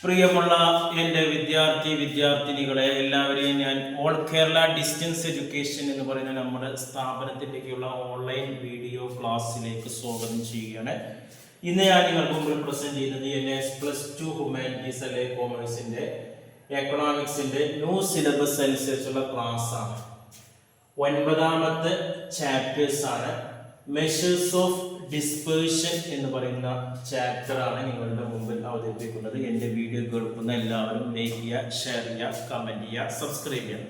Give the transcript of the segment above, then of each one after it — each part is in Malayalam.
പ്രിയമുള്ള എൻ്റെ വിദ്യാർത്ഥിനികളെ എല്ലാവരെയും ഞാൻ ഓൾ കേരള ഡിസ്റ്റൻസ് എഡ്യൂക്കേഷൻ എന്ന് പറയുന്ന നമ്മുടെ സ്ഥാപനത്തിലേക്കുള്ള ഓൺലൈൻ വീഡിയോ ക്ലാസ്സിലേക്ക് സ്വാഗതം ചെയ്യുകയാണ്. ഇന്ന് ഞാൻ നിങ്ങൾക്ക് മുമ്പിൽ പ്രസന്റ് ചെയ്യുന്നത് NS+2 ഹ്യൂമാനിറ്റീസ് അല്ലെ കോമേഴ്സിൻ്റെ എക്കണോമിക്സിൻ്റെ ന്യൂ സിലബസ് അനുസരിച്ചുള്ള ക്ലാസ്സാണ്. 9ാമത്തെ ചാപ്റ്റേഴ്സാണ്. മെഷേഴ്സ് ഓഫ് ഡിസ്പേർഷൻ എന്ന് പറയുന്ന ചാപ്റ്ററാണ് നിങ്ങളുടെ മുമ്പിൽ അവതരിപ്പിക്കുന്നത്. എൻ്റെ വീഡിയോ കേൾക്കുന്ന എല്ലാവരും ലൈക്ക് ചെയ്യുക, ഷെയർ ചെയ്യുക, കമൻറ്റ് ചെയ്യുക, സബ്സ്ക്രൈബ് ചെയ്യുക.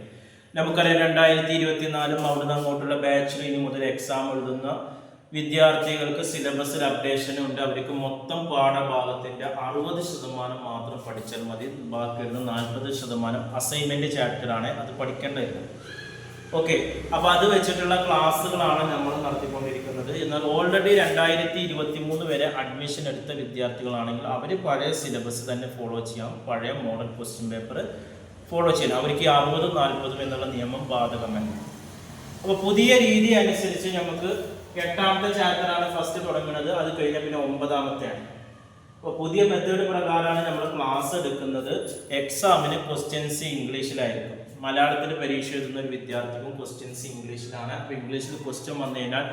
നമുക്കറിയാം 2024 അവിടുന്ന് അങ്ങോട്ടുള്ള ബാച്ചിൽ ഇനി മുതൽ എക്സാം എഴുതുന്ന വിദ്യാർത്ഥികൾക്ക് സിലബസിൽ അപ്ഡേഷൻ ഉണ്ട്. അവർക്ക് മൊത്തം പാഠഭാഗത്തിൻ്റെ 60% മാത്രം പഠിച്ചാൽ മതി. ബാക്കിയുള്ള 40% അസൈൻമെൻറ്റ് ചാപ്റ്ററാണ്, അത് പഠിക്കേണ്ടതില്ല. ഓക്കെ, അപ്പോൾ അത് വെച്ചിട്ടുള്ള ക്ലാസ്സുകളാണ് നമ്മൾ നടത്തിക്കൊണ്ടിരിക്കുന്നത്. എന്നാൽ ഓൾറെഡി 2023 വരെ അഡ്മിഷൻ എടുത്ത വിദ്യാർത്ഥികളാണെങ്കിൽ അവർ പഴയ സിലബസ് തന്നെ ഫോളോ ചെയ്യാം, പഴയ മോഡൽ ക്വസ്റ്റ്യൻ പേപ്പർ ഫോളോ ചെയ്യണം. അവർക്ക് 60-40 എന്നുള്ള നിയമം ബാധകമല്ല. അപ്പോൾ പുതിയ രീതി അനുസരിച്ച് നമുക്ക് 8ാമത്തെ ചാപ്റ്ററാണ് ഫസ്റ്റ് തുടങ്ങുന്നത്, അത് കഴിഞ്ഞാൽ പിന്നെ 9ാമത്തെയാണ്. അപ്പോൾ പുതിയ മെത്തേഡ് പ്രകാരമാണ് നമ്മൾ ക്ലാസ് എടുക്കുന്നത്. എക്സാമിന് ക്വസ്റ്റ്യൻസ് ഇംഗ്ലീഷിലായിരിക്കും. മലയാളത്തിൽ പരീക്ഷ എഴുതുന്ന ഒരു വിദ്യാർത്ഥിക്കും ക്വസ്റ്റ്യൻസ് ഇംഗ്ലീഷിലാണ്. അപ്പോൾ ഇംഗ്ലീഷിൽ ക്വസ്റ്റ്യൻ വന്നു കഴിഞ്ഞാൽ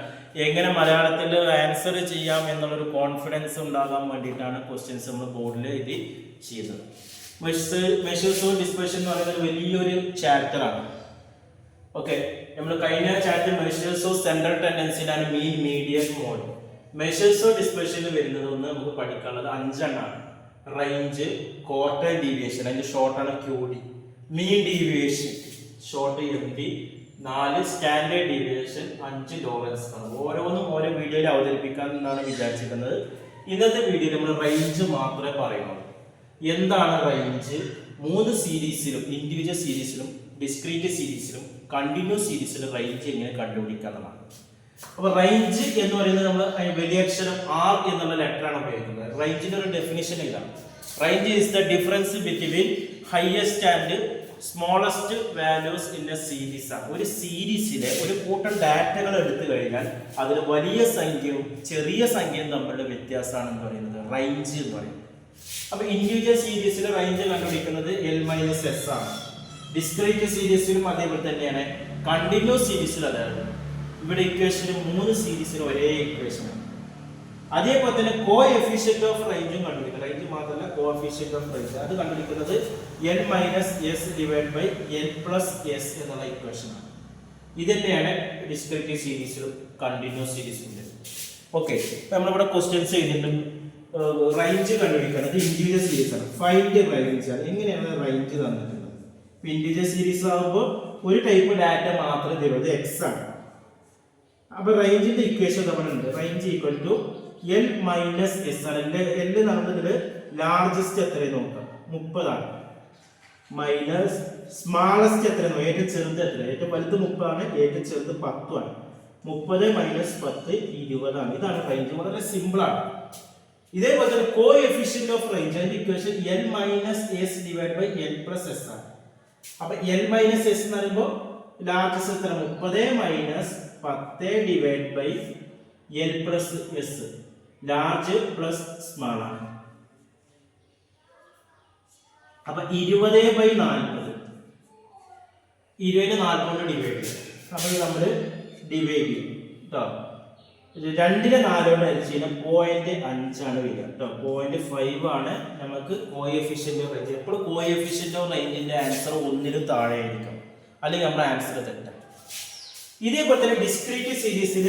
എങ്ങനെ മലയാളത്തിൽ ആൻസർ ചെയ്യാം എന്നുള്ളൊരു കോൺഫിഡൻസ് ഉണ്ടാകാൻ വേണ്ടിയിട്ടാണ് ക്വസ്റ്റ്യൻസ് നമ്മൾ ബോർഡിൽ എഴുതി ചെയ്യുന്നത്. മെഷേഴ്സ് ഓഫ് ഡിസ്പേർഷൻ എന്ന് പറയുന്നത് വലിയൊരു ചാപ്റ്ററാണ്. ഓക്കെ, നമ്മൾ കഴിഞ്ഞ ചാപ്റ്റർ മെഷേഴ്സ് ഓഫ് സെൻട്രൽ ടെൻഡൻസിയിലാണ്, mean, median, mode. Measures of ഡിസ്പേർഷനിൽ വരുന്നത് ഒന്ന് നമുക്ക് പഠിക്കാനുള്ളത് 5 എണ്ണമാണ്. റേഞ്ച്, ക്വാർട്ടർ ഡീവിയേഷൻ, അതിൻ്റെ ഷോർട്ടാണ് QD, mean deviation short MD, 4 standard deviation, 5 tolerance curve. ഓരോന്നും ഓരോ വീഡിയോയിൽ അവതരിപ്പിക്കാൻ എന്നാണ് വിചാരിച്ചിരിക്കുന്നത്. ഇന്നത്തെ വീഡിയോയിൽ നമ്മൾ റേഞ്ച് മാത്രമേ പറയുന്നുള്ളൂ. എന്താണ് റേഞ്ച്? 3 സീരീസിലും, ഇൻഡിവിജ്വൽ സീരീസിലും, ഡിസ്ക്രീറ്റ് സീരീസിലും, കണ്ടിന്യൂസ് സീരീസിലും റേഞ്ച് എങ്ങനെ കണ്ടുപിടിക്കാവുന്നതാണ്. അപ്പോൾ റേഞ്ച് എന്ന് പറയുന്നത് നമ്മൾ വലിയ അക്ഷരം R എന്നുള്ള ലെറ്ററാണ് ഉപയോഗിക്കുന്നത്. റേഞ്ചിന്റെ ഒരു ഡെഫിനിഷൻ ഇതാണ്. Range is the difference between highest and smallest values in A series ആണ്. ഒരു സീരീസിലെ ഒരു കൂട്ടം ഡാറ്റകൾ എടുത്തു കഴിഞ്ഞാൽ അതിൽ വലിയ സംഖ്യയും ചെറിയ സംഖ്യയും തമ്മിലുള്ള വ്യത്യാസമാണ് എന്ന് പറയുന്നത് റേഞ്ച് എന്ന് പറയുന്നത്. അപ്പോൾ ഇൻഡിവിജ്വൽ സീരീസിലെ റേഞ്ച് കണ്ടുപിടിക്കുന്നത് L-S ആണ്. ഡിസ്ക്രീറ്റ് സീരീസിലും അതേപോലെ തന്നെയാണ്. കണ്ടിന്യൂസ് സീരീസിൽ അതായത് ഇവിടെ ഇക്വേഷന് 3 സീരീസിന് ഒരേ ഇക്വേഷനാണ്. അതേപോലെ തന്നെ കോഎഫിഷ്യന്റ് ഓഫ് റേഞ്ചും കണ്ടുപിടിക്കുക. റേഞ്ച് മാത്രമല്ല, കോഎഫിഷ്യന്റ് ഓഫ് റേഞ്ച് അത് കണ്ടുപിടിക്കുന്നത് N-S/L+S എന്നുള്ള ഇക്വേഷനാണ്. ഇത് തന്നെയാണ് ഡിസ്ക്രീറ്റ് സീരീസിലും കണ്ടിന്യൂസ് സീരീസിലും. ഓക്കെ, നമ്മളിവിടെ ക്വസ്റ്റ്യൻസ് ചെയ്തിട്ടുണ്ട്. റേഞ്ച് കണ്ടുപിടിക്കുന്നത് ഇൻഡിവിജ്വൽ സീരീസ് ആണ്. ഫൈൻഡ് റേഞ്ച് ആണ്. എങ്ങനെയാണ് റേഞ്ച് തന്നിട്ടുള്ളത്? ഇൻഡിവിജ്വൽ സീരീസ് ആകുമ്പോൾ ഒരു ടൈപ്പ് ഡാറ്റ മാത്രമേ തരൂ, അത് X ആണ്. അപ്പൊ റേഞ്ചിന്റെ ഇക്വേഷൻ നമ്മളുണ്ട്. റേഞ്ച് ഈക്വൽ ടു L-S ആണ്. L നടന്നതില് ലാർജസ്റ്റ് എത്രയെന്ന് നോക്കാം, 30 ആണ്. മൈനസ് സ്മാളസ്റ്റ് എത്രയെന്ന് നോക്കാം, ഏറ്റവും ചെറുത് എത്ര? ഏറ്റവും വലുത് 30 ആണ്, ഏറ്റവും ചെറുത് 10 ആണ്. 30 - 10 20 ആണ്. ഇതാണ് റേഞ്ച്. വളരെ സിമ്പിൾ ആണ്. ഇതേപോലെ തന്നെ കോഎഫിഷ്യന്റ് ഓഫ് റേഞ്ച് അതിന്റെ ഇക്വേഷൻ L-S/L+S ആണ്. അപ്പൊ L-S എന്ന് പറയുമ്പോൾ ലാർജസ്റ്റ് എത്ര? 30 - 10 L+S. ലാർജ് പ്ലസ് സ്മാൾ ആണ്. അപ്പൊ 20/40. 20 40 കൊണ്ട് ഡിവൈഡ് ചെയ്യും. അപ്പൊ നമ്മൾ ഡിവൈഡ് ചെയ്യും കേട്ടോ. 2 4 കൊണ്ട് ഹരിച്ച് കഴിഞ്ഞാൽ 0.5 ആണ് വരിക കേട്ടോ. 0.5 ആണ് നമുക്ക് കോഎഫിഷ്യന്റ് ഓഫ് റേഞ്ച്. എപ്പോഴും കോഎഫിഷ്യന്റ് ഓഫ് റേഞ്ചിന്റെ ആൻസർ 1-ലും താഴെ ആയിരിക്കും, അല്ലെങ്കിൽ നമ്മുടെ ആൻസർ തെറ്റാണ്. ഇതേപോലെ തന്നെ ഡിസ്ക്രീറ്റ് സീരീസിൽ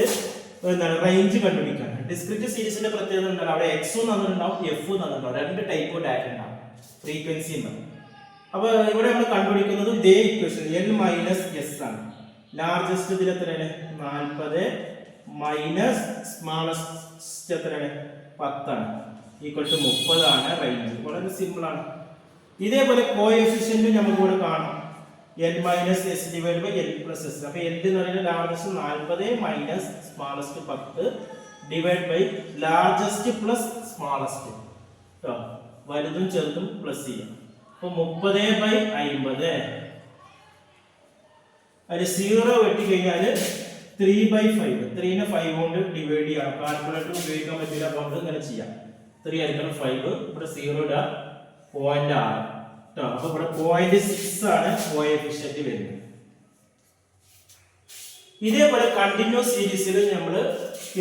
എന്താണ് റേഞ്ച് കണ്ടുപിടിക്കാൻ. ഡിസ്ക്രീറ്റ് സീരീസിന്റെ പ്രത്യേകത എന്താണ്? അവിടെ X തന്നിട്ടുണ്ടാവും, F തന്നിട്ടുണ്ടാവും. 2 ടൈപ്പ് ഡാറ്റ ഉണ്ടാവും, ഫ്രീക്വൻസി ഉണ്ടാവും. അപ്പൊ ഇവിടെ നമ്മൾ കണ്ടുപിടിക്കുന്നത് ഇതേ ഇക്വേഷൻ L-S ആണ്. ലാർജസ്റ്റ് ഇതിൽ എത്രയാണ്? 40 മൈനസ് സ്മാളസ്റ്റ് എത്രയാണ്? 10 ആണ്. ഈക്വൽ ടു 30 ആണ് റേഞ്ച്. വളരെ സിമ്പിൾ ആണ്. ഇതേപോലെ കോഎഫിഷ്യന്റ് നമുക്ക് ഇവിടെ കാണാം. L-S/L+S. അപ്പൊ L എന്ന് പറയുന്നത് largest 40 minus smallest 10 divide by largest plus smallest. വലുതും ചെറുതും പ്ലസ് ചെയ്യാം. അപ്പൊ 30/50. അതിൽ 0 വെട്ടിക്കഴിഞ്ഞാൽ 3/5. 3നെ 5 കൊണ്ട് ഡിവൈഡ് ചെയ്യാം. കാൽക്കുലേറ്റർ ഉപയോഗിക്കാൻ പറ്റില്ല, അപ്പോൾ നമുക്ക് ഇങ്ങനെ ചെയ്യാം. 3 ആയിരിക്കണം 5. ഇവിടെ 0 ഇടുക, 0.6. അപ്പൊ ഇവിടെ 0.6 ആണ് കോഎഫിഷ്യന്റ് വരുന്നത്. ഇതേപോലെ കണ്ടിന്യൂസ് സീരീസിൽ നമ്മൾ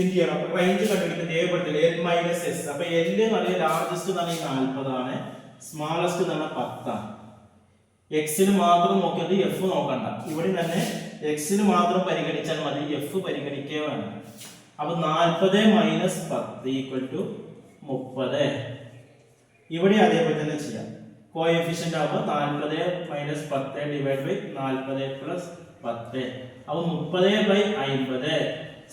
എന്ത് ചെയ്യണം, റേഞ്ച് കണ്ടുപിടിക്കുന്നത് ഇതേപോലെ L മൈനസ് എസ്. അപ്പൊ L എന്ന് പറഞ്ഞാൽ ലാർജസ്റ്റ് എന്ന് പറഞ്ഞാൽ 40 ആണ്, സ്മാളസ്റ്റ് എന്ന് പറഞ്ഞാൽ 10 ആണ്. എക്സിന് മാത്രം നോക്കിയത് എഫ് നോക്കണ്ട, ഇവിടെ തന്നെ എക്സിന് മാത്രം പരിഗണിച്ചാൽ മതി, എഫ് പരിഗണിക്കുക വേണം. അപ്പൊ 40 മൈനസ് 10 ഈക്വൽ ടു 30. ഇവിടെ അതേപോലെ തന്നെ ചെയ്യാം. കോഎഫിഷ്യന്റ് ആവുമ്പോൾ 40 മൈനസ് 10 ഡിവൈഡ് ബൈ 40 പ്ലസ് 10. അപ്പൊ 30/50.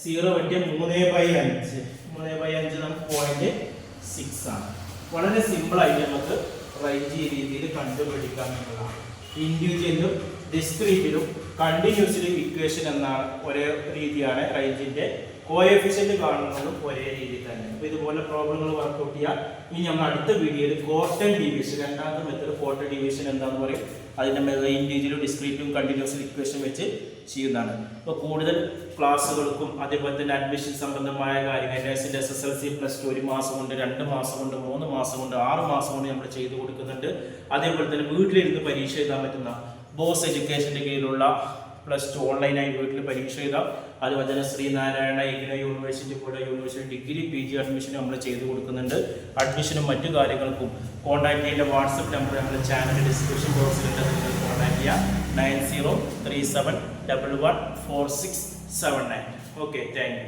0 വെട്ടിയ 3/5. 3/5 നമുക്ക് 0.6 ആണ്. വളരെ സിമ്പിൾ ആയിട്ട് നമുക്ക് റേഞ്ച് ഈ രീതിയിൽ കണ്ടുപിടിക്കാം എന്നുള്ളതാണ്. ഇൻഡിവിജ്വലും ഡിസ്ക്രീറ്റിലും കണ്ടിന്യൂസിലും ഇക്വേഷൻ എന്ന ഒരേ രീതിയാണ്. റേഞ്ചിന്റെ കോഎഫിഷ്യന്റ് കാണുന്നതും ഒരേ രീതി തന്നെ. അപ്പൊ ഇതുപോലെ പ്രോബ്ലങ്ങൾ വർക്ക്ഔട്ട് ചെയ്യാം. ഇനി നമ്മൾ അടുത്ത വീഡിയോയിൽ ക്വാർട്ടർ ഡിവിഷൻ, രണ്ടാമത്തെ മെത്തേഡ് ക്വാർട്ടർ ഡിവിഷൻ എന്താണെന്ന് പറയും. അതിന്റെ ഇൻഡിവിജ്വലും ഡിസ്ക്രീറ്റും കണ്ടിന്യൂസിലും ഇക്വേഷൻ വെച്ച് ചെയ്യുന്നതാണ്. അപ്പോൾ കൂടുതൽ ക്ലാസ്സുകൾക്കും അതേപോലെ തന്നെ അഡ്മിഷൻ സംബന്ധമായ കാര്യങ്ങൾ SSLC +2 1 മാസം കൊണ്ട്, 2 മാസം കൊണ്ട്, 3 മാസം കൊണ്ട്, 6 മാസം കൊണ്ട് നമ്മൾ ചെയ്തു കൊടുക്കുന്നുണ്ട്. അതേപോലെ തന്നെ വീട്ടിലിരുന്ന് പരീക്ഷ എഴുതാൻ പറ്റുന്ന ബോസ് എഡ്യൂക്കേഷന്റെ കീഴിലുള്ള +2 ഓൺലൈനായി വീട്ടിൽ പരീക്ഷ എഴുതാം. അതുപോലെ തന്നെ ശ്രീനാരായണ ഇഗ്നോ യൂണിവേഴ്സിറ്റി പോലെ യൂണിവേഴ്സിറ്റി ഡിഗ്രി PG അഡ്മിഷനും നമ്മൾ ചെയ്തു കൊടുക്കുന്നുണ്ട്. അഡ്മിഷനും മറ്റു കാര്യങ്ങൾക്കും കോൺടാക്ട് ചെയ്യേണ്ട വാട്സപ്പ് നമ്പർ നമ്മുടെ ചാനൽ ഡിസ്ക്രിപ്ഷൻ ബോക്സിലുണ്ട്. നിങ്ങൾ കോൺടാക്ട് ചെയ്യുക 9037114679. Okay, thank you.